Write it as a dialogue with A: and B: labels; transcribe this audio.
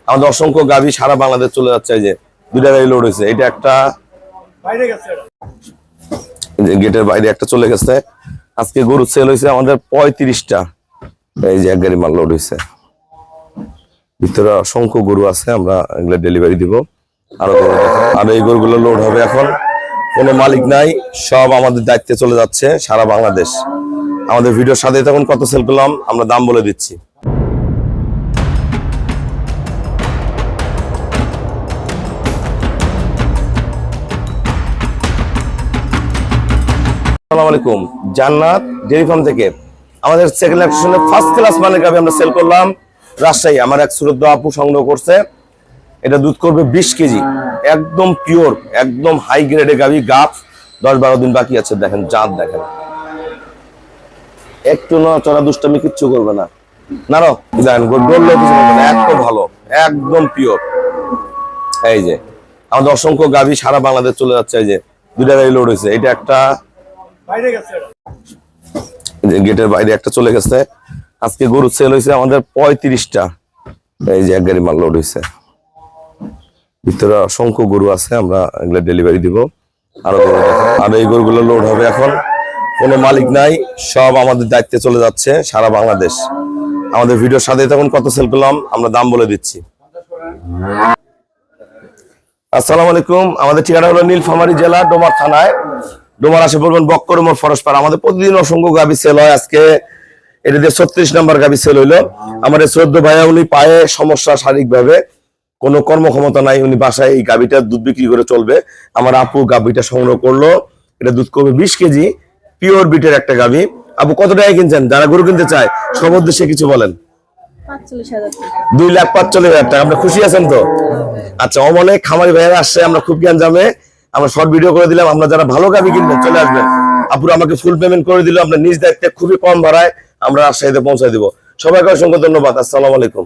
A: আমাদের অসংখ্য গাভী সারা বাংলাদেশ চলে যাচ্ছে। এই যে দুইটা গাড়ি লোড হয়েছে, এটা একটা
B: বাইরে গেছে,
A: গেটের বাইরে একটা চলে গেছে। আজকে গরু সেল হয়েছে আমাদের 35টা। এই যে এক গাড়ি মাল লোড হয়েছে, ভিতরে অসংখ্য গরু আছে, আমরা এগুলো ডেলিভারি দিব। আরো গরু দেখো, আর এই গরুগুলো লোড হবে এখন। কোনো মালিক নাই, সব আমাদের দায়িত্বে চলে যাচ্ছে সারা বাংলাদেশ। আমাদের ভিডিওর সাথে তখন কত সেল করলাম আমরা দাম বলে দিচ্ছি। আসসালামু আলাইকুম, জান্নাত ডেইরি ফার্ম থেকে আমাদের সেকেন্ড অ্যাকশনে ফার্স্ট ক্লাস মানের গাভী আমরা সেল করলাম। রাজশাহী আমার এক শ্রদ্ধা আপু সংগ্রহ করছে। এটা দুধ করবে 20 কেজি, একদম পিওর, একদম হাই গ্রেডের গাভী। গাভ 10-12 দিন বাকি আছে, দেখেন জাত দেখেন, একটু নড়াচড়া দুষ্টামি কিচ্ছু করবে না। নারো দেখেন ডরলে কিছু করবে না, এত ভালো, একদম পিওর। এই যে আমাদের অসংখ্য গাভী সারা বাংলাদেশ চলে যাচ্ছে। এই যে দুইটা গাড়ি লোড হয়েছে, এটা একটা
B: বাইরে গেছে,
A: গেটের বাইরে একটা চলে গেছে। আজকে গরু সেল হয়েছে আমাদের 35টা। এই যে এক গাড়ি মাল লোড হয়েছে, ভিতরে অসংখ্য গরু আছে, আমরা এগুলো ডেলিভারি দিব। আরো গরু দেখো, আর এই গরুগুলো লোড হবে এখন। কোনো মালিক নাই, সব আমাদের দায়িত্বে চলে যাচ্ছে সারা বাংলাদেশ। আমাদের ভিডিওর সাথে তখন কত সেল করলাম আমরা দাম বলে দিচ্ছি। আসসালামু আলাইকুম, আমাদের ঠিকানা হলো নীলফামারী জেলা ডোমার থানায়। ডোমার আসে বলবেন বক্কর মোড় ফরসপাড়া। আমাদের প্রতিদিন অসংখ্য গাভী সেল হয়। আজকে এটা দিয়ে 36 নম্বর গাভী সেল হইলো। আমার এই শ্রদ্ধ ভাইয়া, উনি পায়ে সমস্যা, শারীরিকভাবে কোনো কর্মক্ষমতা নাই, উনি বাসায় এই গাভীটা দুধ বিক্রি করে চলবে। আমার আপু গাভীটা সংগ্রহ করলো, এটা দুধ করবে 20 কেজি, পিওর বিটের একটা গাভী। আপু কত টাকা কিনছেন? যারা গরু কিনতে চায় সব উদ্দেশ্যে কিছু বলেন। 2,45,000 টাকা। আমরা খুশি আছেন তো? আচ্ছা, অমনে খামারি ভাইয়েরা আসছে, আমরা খুব জ্ঞান জামে আমরা শর্ট ভিডিও করে দিলাম। আমরা যারা ভালো গাভী কিনবেন চলে আসবেন। আপুরা আমাকে ফুল পেমেন্ট করে দিল, আপনার নিজ দায়িত্বে খুবই কম ভাড়ায় আমরা রাজশাহীতে পৌঁছায় দিব। সবাইকে অসংখ্য ধন্যবাদ। আসসালামু আলাইকুম।